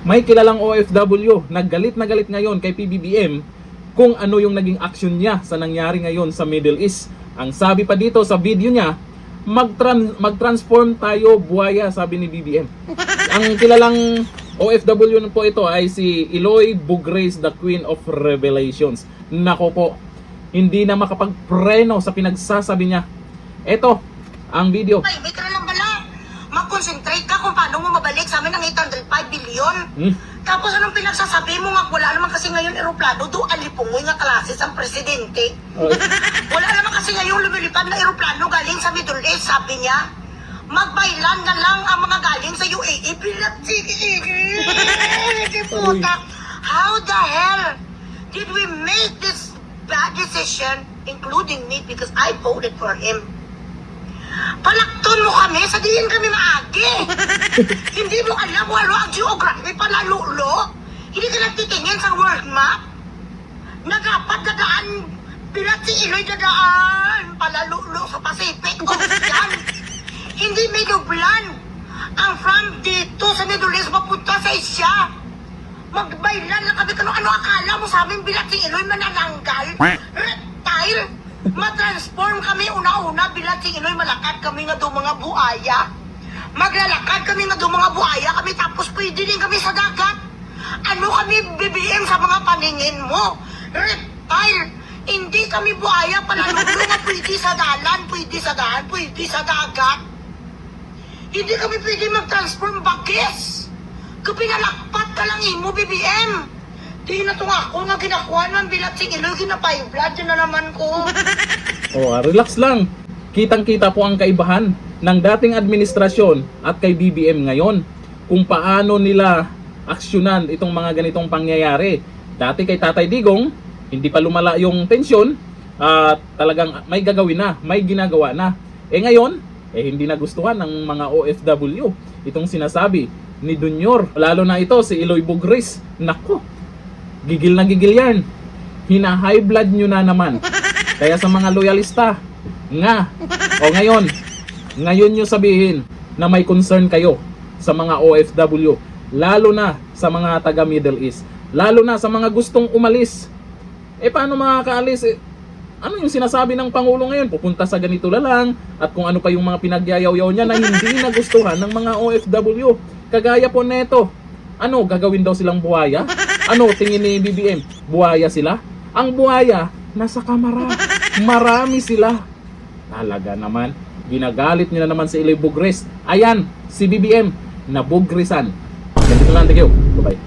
May kilalang OFW na galit ngayon kay PBBM kung ano yung naging action niya sa nangyari ngayon sa Middle East. Ang sabi pa dito sa video niya, mag-transform tayo buhaya, sabi ni BBM. Ang kilalang OFW po ito ay si Eloy Bugres, the Queen of Revelations. Nako po, hindi na makapagpreno sa pinagsasabi niya. Ito ang video. Ay, may ka na lang bala. Mag-concentrate ka kung paano mo mabalik sa amin ng 805 billion. Tapos anong pinagsasabi mo nga, wala naman kasi ngayon eroplano, do alipungoy nga klases ang presidente. Wala naman kasi ngayon lumilipad na eroplano galing sa Middle East, sabi niya. Magbaylan na lang ang mga galing sa UAE. Puta, how the hell did we make this bad decision, including me, because I voted for him? Palakton mo kami, sa diin kami maagi. Hindi mo alam kung ano ang geography, palalulo. Hindi ka nagtitingin sa world map. Nagapat dadaan, bilat si Iloy dadaan, palalulo sa Pacific Ocean. Hindi Medublan. Ang from dito sa Middle East mapunta sa Asia. Magbaylan na kami, ano akala mo sa amin bilat si Iloy manananggal? Reptile. Matransform kami una-una bilang si Iloy malakad kami nga do mga buaya. Maglalakad kami nga do mga buaya kami tapos pwede din kami sa dagat. Ano kami BBM sa mga paningin mo? Reptile! Hindi kami buaya palalulo nga pwede sa dalan, pwede sa daan, pwede sa dagat. Hindi kami pwede mag-transform bagis. Kapinalakpat ka lang imo BBM. Di na ito nga ako nga ginakuha ng bilat sing Iloy, ginapay blood, yun na naman ko. Relax lang. Kitang-kita po ang kaibahan ng dating administrasyon at kay BBM ngayon. Kung paano nila aksyonan itong mga ganitong pangyayari. Dati kay Tatay Digong, hindi pa lumala yung tensyon at talagang may gagawin na, may ginagawa na. Ngayon, hindi nagustuhan ng mga OFW itong sinasabi ni Junior. Lalo na ito, si Eloy Bugres. Nako, gigil na gigil yan. Hina-high blood nyo na naman. Kaya sa mga loyalista nga, ngayon nyo sabihin na may concern kayo sa mga OFW, lalo na sa mga taga Middle East, lalo na sa mga gustong umalis. Paano makakaalis? Ano yung sinasabi ng Pangulo ngayon? Pupunta sa ganito lang at kung ano pa yung mga pinagyayaw-yaw niya na hindi nagustuhan ng mga OFW. Kagaya po neto. Ano, gagawin daw silang buhaya? Ano, tingin ni BBM? Buhaya sila? Ang buhaya, nasa kamara. Marami sila. Talaga naman. Ginagalit nyo na naman si Eloy Bugres. Ayan, si BBM, nabugrisan. Ganito lang, thank you. Bye-bye.